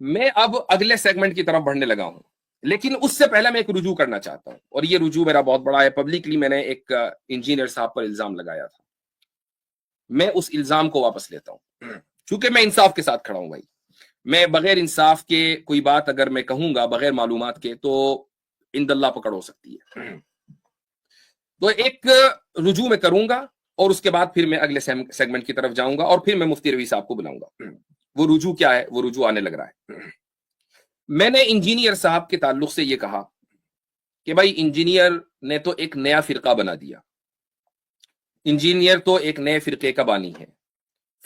میں اب اگلے سیگمنٹ کی طرف بڑھنے لگا ہوں، لیکن اس سے پہلے میں ایک رجوع کرنا چاہتا ہوں، اور یہ رجوع میرا بہت بڑا ہے. پبلکلی میں نے ایک انجینئر صاحب پر الزام لگایا تھا. میں اس الزام کو واپس لیتا ہوں، چونکہ میں انصاف کے ساتھ کھڑا ہوں بھائی. میں بغیر انصاف کے کوئی بات اگر میں کہوں گا بغیر معلومات کے تو عند اللہ پکڑ ہو سکتی ہے. تو ایک رجوع میں کروں گا اور اس کے بعد پھر میں اگلے سیگمنٹ کی طرف جاؤں گا اور پھر میں مفتی روی صاحب کو بلاؤں گا. وہ رجوع کیا ہے؟ وہ رجوع آنے لگ رہا ہے. میں نے انجینئر صاحب کے تعلق سے یہ کہا کہ بھائی انجینئر نے تو ایک نیا فرقہ بنا دیا. انجینئر تو ایک نئے فرقے کا بانی ہے،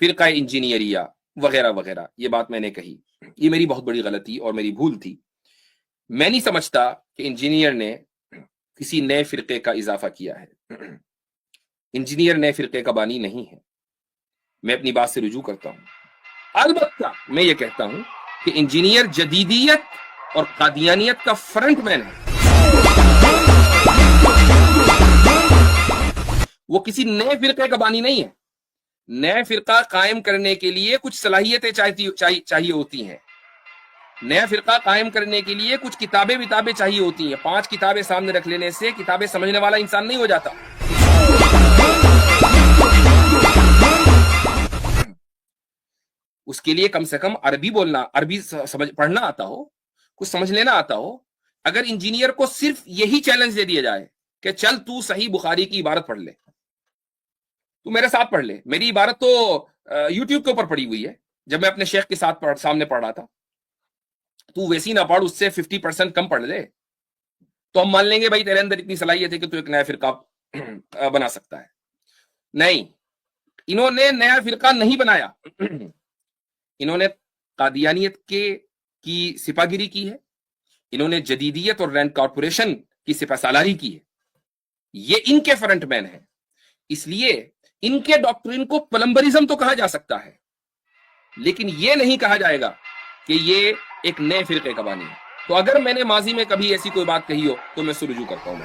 فرقہ انجینئریا وغیرہ وغیرہ. یہ بات میں نے کہی، یہ میری بہت بڑی غلطی اور میری بھول تھی. میں نہیں سمجھتا کہ انجینئر نے کسی نئے فرقے کا اضافہ کیا ہے. انجینئر نئے فرقے کا بانی نہیں ہے. میں اپنی بات سے رجوع کرتا ہوں. البتہ میں یہ کہتا ہوں کہ انجینئر جدیدیت اور قادیانیت کا فرنٹ مین ہے. وہ کسی نئے فرقے کا بانی نہیں ہے. نئے فرقہ قائم کرنے کے لیے کچھ صلاحیتیں چاہیے ہوتی ہیں. نیا فرقہ قائم کرنے کے لیے کچھ کتابیں چاہیے ہوتی ہیں. 5 کتابیں سامنے رکھ لینے سے کتابیں سمجھنے والا انسان نہیں ہو جاتا. اس کے لیے کم سے کم عربی بولنا، عربی پڑھنا آتا ہو، کچھ سمجھ لینا آتا ہو. اگر انجینئر کو صرف یہی چیلنج دے دیا جائے کہ چل تو صحیح بخاری کی عبارت پڑھ لے، تو میرے ساتھ پڑھ لے. میری عبارت تو یوٹیوب کے اوپر پڑی ہوئی ہے، جب میں اپنے شیخ کے ساتھ سامنے پڑھ رہا تھا. تو ویسی نہ پڑھ، اس سے 50% کم پڑھ لے تو ہم مان لیں گے بھائی تیرے اندر اتنی صلاحیت ہے کہ تو ایک نیا فرقہ بنا سکتا ہے. نہیں، انہوں نے نیا فرقہ نہیں بنایا. انہوں نے قادیانیت کی سپاہگیری کی ہے. انہوں نے جدیدیت اور رینڈ کارپوریشن کی سپہ سالاری کی ہے. یہ ان کے فرنٹ مین ہیں. اس لیے ان کے ڈاکٹرین کو پلمبرزم تو کہا جا سکتا ہے، لیکن یہ نہیں کہا جائے گا کہ یہ ایک نئے فرقے کا بانی ہے. تو اگر میں نے ماضی میں کبھی ایسی کوئی بات کہی ہو تو میں اس سے رجوع کرتا ہوں.